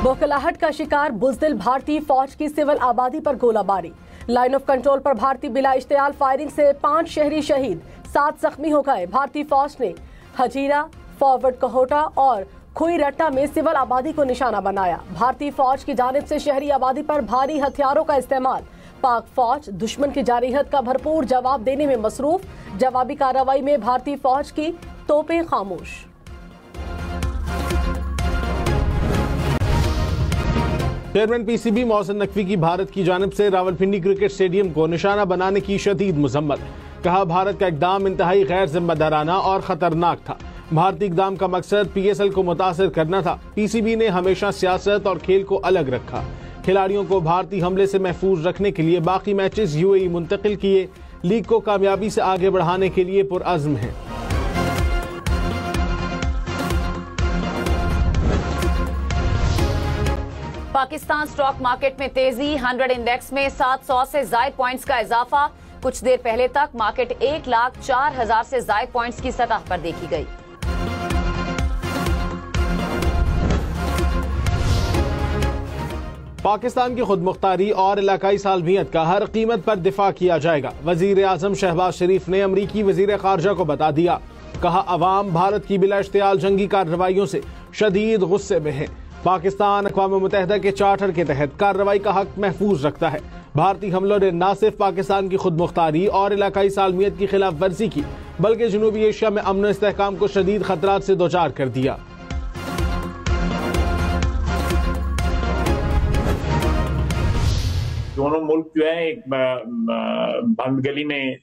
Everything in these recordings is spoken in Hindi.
बौखलाहट का शिकार बुज़दिल भारतीय फौज की सिविल आबादी पर गोलाबारी। लाइन ऑफ कंट्रोल पर भारतीय बिला इश्तियाल फायरिंग से 5 शहरी शहीद, 7 जख्मी हो गए। भारतीय फौज ने हजीरा, फॉरवर्ड कहोटा और खुईरट्टा में सिविल आबादी को निशाना बनाया। भारतीय फौज की जानिब से शहरी आबादी पर भारी हथियारों का इस्तेमाल। पाक फौज दुश्मन की जारहियत का भरपूर जवाब देने में मसरूफ। जवाबी कार्रवाई में भारतीय फौज की तोपें खामोश। चेयरमैन पीसीबी मोहसिन नकवी की भारत की जानिब से रावलपिंडी क्रिकेट स्टेडियम को निशाना बनाने की शदीद मजम्मत। कहा, भारत का इकदाम इंतहाई गैर जिम्मेदाराना और खतरनाक था। भारतीय इकदाम का मकसद पीएसएल को मुतासिर करना था। पीसीबी ने हमेशा सियासत और खेल को अलग रखा। खिलाड़ियों को भारतीय हमले से महफूज रखने के लिए बाकी मैचेस यूएई मुंतकिल किए। लीग को कामयाबी से आगे बढ़ाने के लिए पुरअज़्म है। पाकिस्तान स्टॉक मार्केट में तेजी। 100 इंडेक्स में 700 से ज़ायद पॉइंट्स का इजाफा। कुछ देर पहले तक मार्केट 1,04,000 से ज़ायद पॉइंट्स की सतह पर देखी गई। पाकिस्तान की खुदमुख्तारी और इलाकाई सालमियत का हर कीमत पर दिफा किया जाएगा। वजीर आजम शहबाज शरीफ ने अमरीकी वजीर खारजा को बता दिया। कहा, अवाम भारत की बिला इश्तियाल जंगी कार्रवाइयों से शदीद गुस्से में है। पाकिस्तान अक़वाम मुत्तहिदा के चार्टर के तहत कार्रवाई का हक महफूज रखता है। भारतीय हमलों ने न सिर्फ पाकिस्तान की खुदमुख्तारी और इलाकाई सालमियत की खिलाफ वर्जी की, बल्कि जनूबी एशिया में अमन इस्तेहकाम को शदीद खतरात से दोचार कर दिया। दोनों मुल्क जो है एक बंद गली में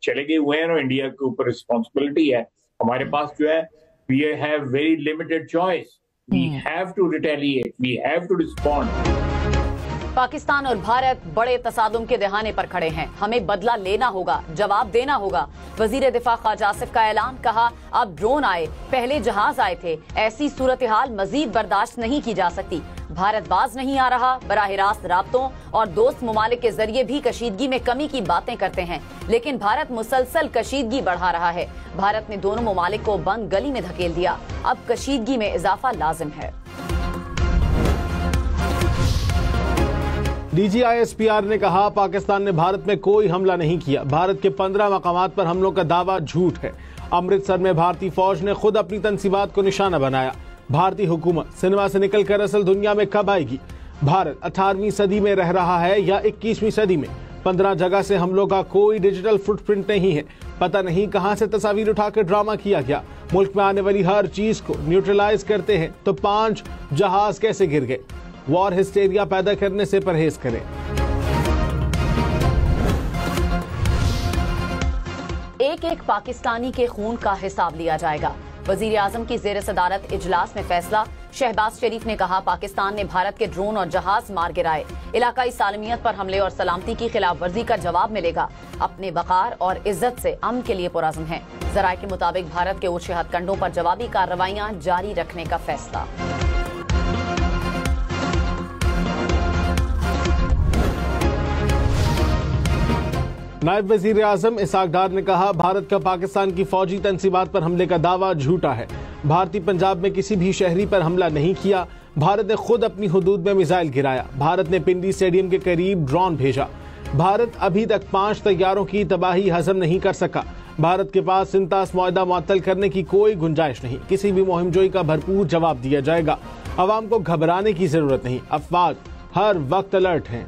चले गए हुए हैं और इंडिया के ऊपर रिस्पॉन्सिबिलिटी है। हमारे पास जो है we have very limited choice. We have to retaliate. We have to respond. Pakistan और भारत बड़े तसादुम के दहाने पर खड़े हैं। हमें बदला लेना होगा, जवाब देना होगा। वजीर दिफा ख्वाजा आसिफ का ऐलान। कहा, अब ड्रोन आए, पहले जहाज आए थे। ऐसी सूरत हाल मजीद बर्दाश्त नहीं की जा सकती। भारत बाज नहीं आ रहा। बराह रास्त राब्तों और दोस्त ममालिक के जरिए भी कशीदगी में कमी की बातें करते हैं, लेकिन भारत मुसलसल कशीदगी बढ़ा रहा है। भारत ने दोनों ममालिक को बंद गली में धकेल दिया। अब कशीदगी में इजाफा लाजिम है। DGISPR ने कहा, पाकिस्तान ने भारत में कोई हमला नहीं किया। भारत के 15 मकामात पर हमलों का दावा झूठ है। अमृतसर में भारतीय फौज ने खुद अपनी तनसीबात को निशाना बनाया। भारतीय हुकूमत सिनेमा से निकलकर असल दुनिया में कब आएगी? भारत 18वीं सदी में रह रहा है या 21वीं सदी में? 15 जगह से हमलों का कोई डिजिटल फुटप्रिंट नहीं है। पता नहीं कहां से तस्वीर उठाकर ड्रामा किया गया। मुल्क में आने वाली हर चीज को न्यूट्रलाइज करते हैं तो 5 जहाज कैसे गिर गए? वॉर हिस्टेरिया पैदा करने से परहेज करें। एक पाकिस्तानी के खून का हिसाब लिया जाएगा। वजीर आजम की जेर सदारत इजलास में फैसला। शहबाज शरीफ ने कहा, पाकिस्तान ने भारत के ड्रोन और जहाज मार गिराए। इलाकाई सालमियत पर हमले और सलामती की खिलाफ वर्जी का जवाब मिलेगा। अपने वकार और इज्जत से अमन के लिए पुरअज़्म है। जराये के मुताबिक भारत के ऊंचे हथकंडों पर जवाबी कार्रवाइयां जारी रखने का फैसला। नायब वजीर आजम इसहाक डार ने कहा, भारत का पाकिस्तान की फौजी तनसीबात पर हमले का दावा झूठा है। भारतीय पंजाब में किसी भी शहरी पर हमला नहीं किया। भारत ने खुद अपनी हुदूद में मिसाइल गिराया। भारत ने पिंडी स्टेडियम के करीब ड्रोन भेजा। भारत अभी तक 5 तैयारों की तबाही हजम नहीं कर सका। भारत के पास सिंतास मुआहदा मुअत्तल करने की कोई गुंजाइश नहीं। किसी भी मुहिमजोई का भरपूर जवाब दिया जाएगा। अवाम को घबराने की जरूरत नहीं। अफवाज हर वक्त अलर्ट हैं।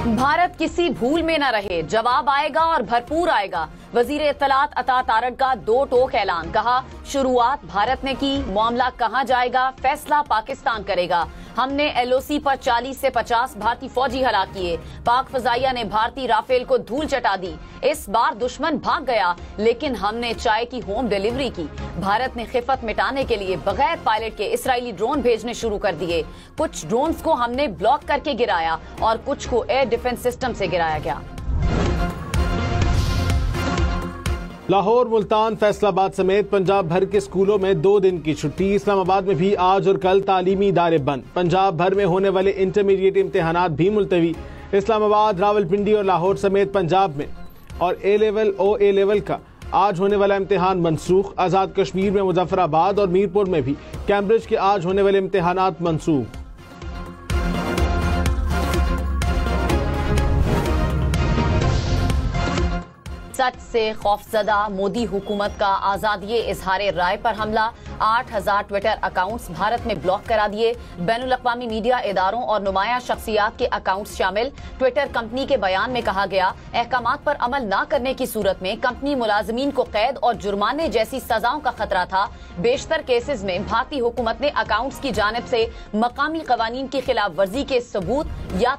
भारत किसी भूल में न रहे, जवाब आएगा और भरपूर आएगा। वजीर इत्तलात अता तारक का 2 टोक ऐलान। कहा, शुरुआत भारत ने की, मामला कहां जाएगा फैसला पाकिस्तान करेगा। हमने LOC पर 40 से 50 भारतीय फौजी हलाक किए। पाक फजाइया ने भारतीय राफेल को धूल चटा दी। इस बार दुश्मन भाग गया, लेकिन हमने चाय की होम डिलीवरी की। भारत ने खिफत मिटाने के लिए बगैर पायलट के इजरायली ड्रोन भेजने शुरू कर दिए। कुछ ड्रोन्स को हमने ब्लॉक करके गिराया और कुछ को एयर डिफेंस सिस्टम से गिराया गया। लाहौर, मुल्तान, फैसलाबाद समेत पंजाब भर के स्कूलों में 2 दिन की छुट्टी। इस्लामाबाद में भी आज और कल तालीमी इदारे बंद। पंजाब भर में होने वाले इंटरमीडिएट इम्तिहानात भी मुलतवी। इस्लामाबाद, रावलपिंडी और लाहौर समेत पंजाब में और A लेवल, OA लेवल का आज होने वाला इम्तिहान मनसूख। आजाद कश्मीर में मुजफ्फराबाद और मीरपुर में भी कैम्ब्रिज के आज होने वाले इम्तिहानात मनसूख। सच से खौफजदा मोदी हुकूमत का आजादी इजहार राय पर हमला। 8000 ट्विटर अकाउंट्स भारत में ब्लॉक करा दिए। बैनुल अक़वामी मीडिया इदारों और नुमाया शख्सियात के अकाउंट्स शामिल। ट्विटर कंपनी के बयान में कहा गया, अहकामात पर अमल न करने की सूरत में कंपनी मुलाजमीन को कैद और जुर्माने जैसी सजाओं का खतरा था। बेशतर केसेस में भारतीय हुकूमत ने अकाउंट्स की जानिब से मकामी कवानीन की खिलाफ वर्जी के सबूत या